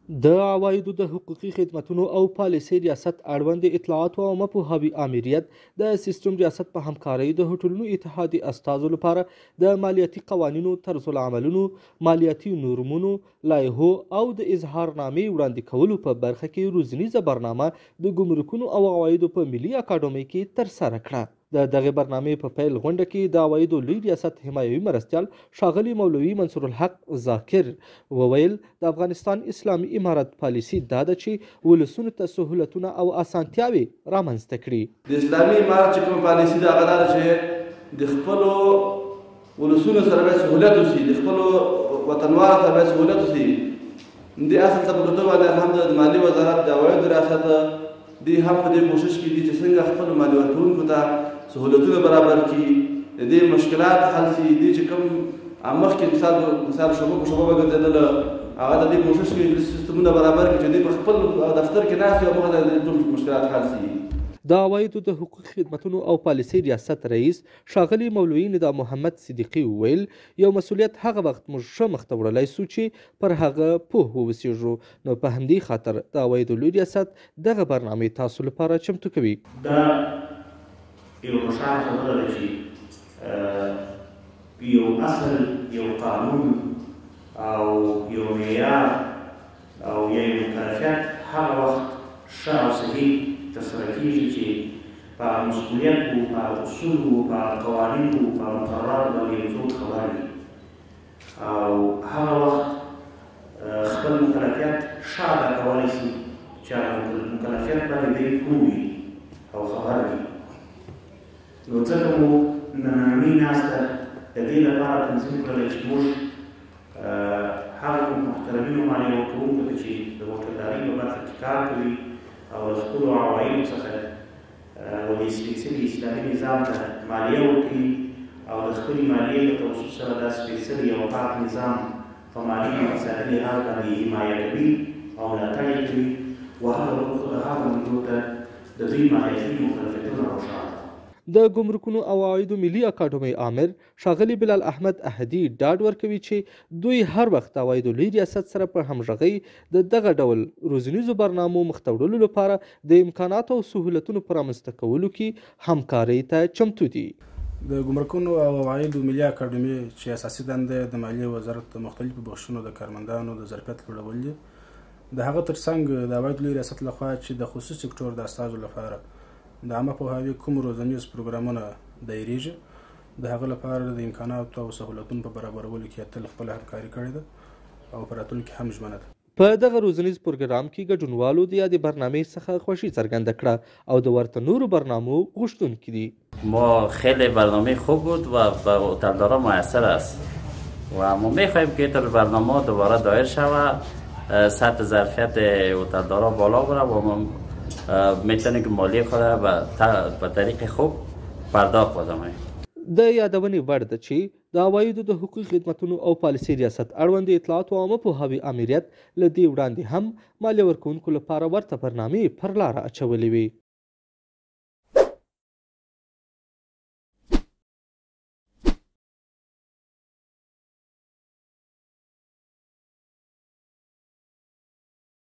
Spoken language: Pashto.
د عوایدو د حقوقي خدمتونو او پالیسۍ ریاست اړوند اطلاعاتو او عامه پوهاوي آمریت د سیسټم ریاست په همکارۍ د هوټلونو اتحادیې استازو لپاره د مالیاتي قوانینو، طرزالعملونو، مالیاتي نورمونو، لایحو او د اظهارنامې وړاندې کولو په برخه کې روزنیزه برنامه د ګمرکونو او عوایدو په ملي اکاډمۍ کې ترسره کړه. د دغه برنامې په پیل غونډه کې د عوایدو لوی ریاست حمایوي مرستیال ښاغلي مولوي منصور الحق ذاکر وویل د افغانستان اسلامي امارت پالیسي دا ده چې ولسونو ته سهولتونه او اسانتیاوې رامنځته کړي. د اسلامي امارت چې کومه پالیسي ده هغه دا ده چې د خپلو ولسونو سره باید سهولت وشي، د خپلو وطنوالو ته باید سهولت وشي. دې اصل ته په کتو باندې الحمدلله د مالي وزارت د عوایدو ریاست دوی هم په دې کوشش کې دي چې څنګه خپلو مالي ورکوونکو ته سهولتونه برابر کړي، د دې مشکلات حل شي. دې چې کوم مخکې مثال شعبه په شعبه وګرځېدله هغه د دې کوشش کوي چې سیستمونه برابر کړي چې دوی په خپل دفتر کې ناست وي او موږ ته د ټول مشکلات حل شي. د عوایدو د حقوقي خدمتونو او پالیسۍ ریاست رئیس ښاغلي مولوي ندا محمد صدیقي وویل یو مسؤلیت هغه وخت موږ ښه مخته وړلی سو چې پر هغه پوه واوسېږو، نو په همدې خاطر د عوایدو لوی ریاست دغه برنامې تاسو لپاره چمتو کوي. دا یو روښانه خبره ده چې یو اصل، یو قانون او یو معیار او یا یو مکلفیت هغه وخت ښه او صحیح ترسره کېږي چې په مسؤلیت و، په اصولو و، په قوانینو و، په مقرراتو باندې یو څوک خبر وي او هغه وخت خپل مکلفیت ښه ادا کولی شي چې هغه مکلفیت باندې دی پوه وي او خبر وي. نو ځکه مو نننۍ ناسته د دې لپاره تنظیم کړله چې موږ هغه محترمینو مالیه ورکوونکو ته چې د هوټلدارۍ په برخه کې کار کوي او له خپلو عوایدو څخه و د سپېڅلي اسلامي نظام ته مالیه ورکوي او د خپلې مالیې په توسط سره دا سپېڅلي او پاک نظام په مالي او اقتصادي لحاظ باندې حمایه کوي او ملاتړ یې کوي و هغه ملګرو ته د دوی مالیاتي مکلفیتونه روښانه. د ګمرکونو او عوایدو ملي اکاډمۍ آمر ښاغلي بلال احمد احدي ډاډ ورکوي چې دوی هر وخت د عوایدو لوی ریاست سره په همغږۍ د دغه ډول روزنیزو برنامو مخته وړلو لپاره د امکاناتو او سهولتونو په رامنځته کولو کې همکارۍ ته چمتو دي. د ګمرکونو او عوایدو ملي اکاډمۍ چې اساسي دنده د مالیې وزارت د مختلفو بخشونو د کارمندانو د ظرفیت لوړول دي، د هغه ترڅنګ د عوایدو لوی ریاست لخوا چې د خصوصي سکتور د استازو لپاره د عامه پوهاوي کوم روزنیز پروګرامونه دایریږي د هغه لپاره د امکاناتو او سهولتونو په برابرولو کې تل خپله همکاري کړې ده او په راتلونکي کې هم ژمنه ده. په دغه روزنیز پروګرام کې ګډونوالو د یادې برنامې څخه خوښي څرګنده کړه او د ورته نورو برنامو غوښتونکي دي. ما خیلی برنامه خوب بود و به هتلدارا میسر است و ما میخواهیم که این برنامه دوباره دایر شود، سطح ظرفیت هتلدارا بالا بره و ما میتونیم که مالی خود به طریق خوب پرداخت بدیم. د یادونې وړ ده چې د عوایدو د حقوقي خدمتونو او پالیسۍ ریاست اړوند اطلاعاتو او عامه پوهاوي آمریت له دې وړاندې هم مالیه ورکوونکو لپاره ورته برنامې پر لاره اچولې وې.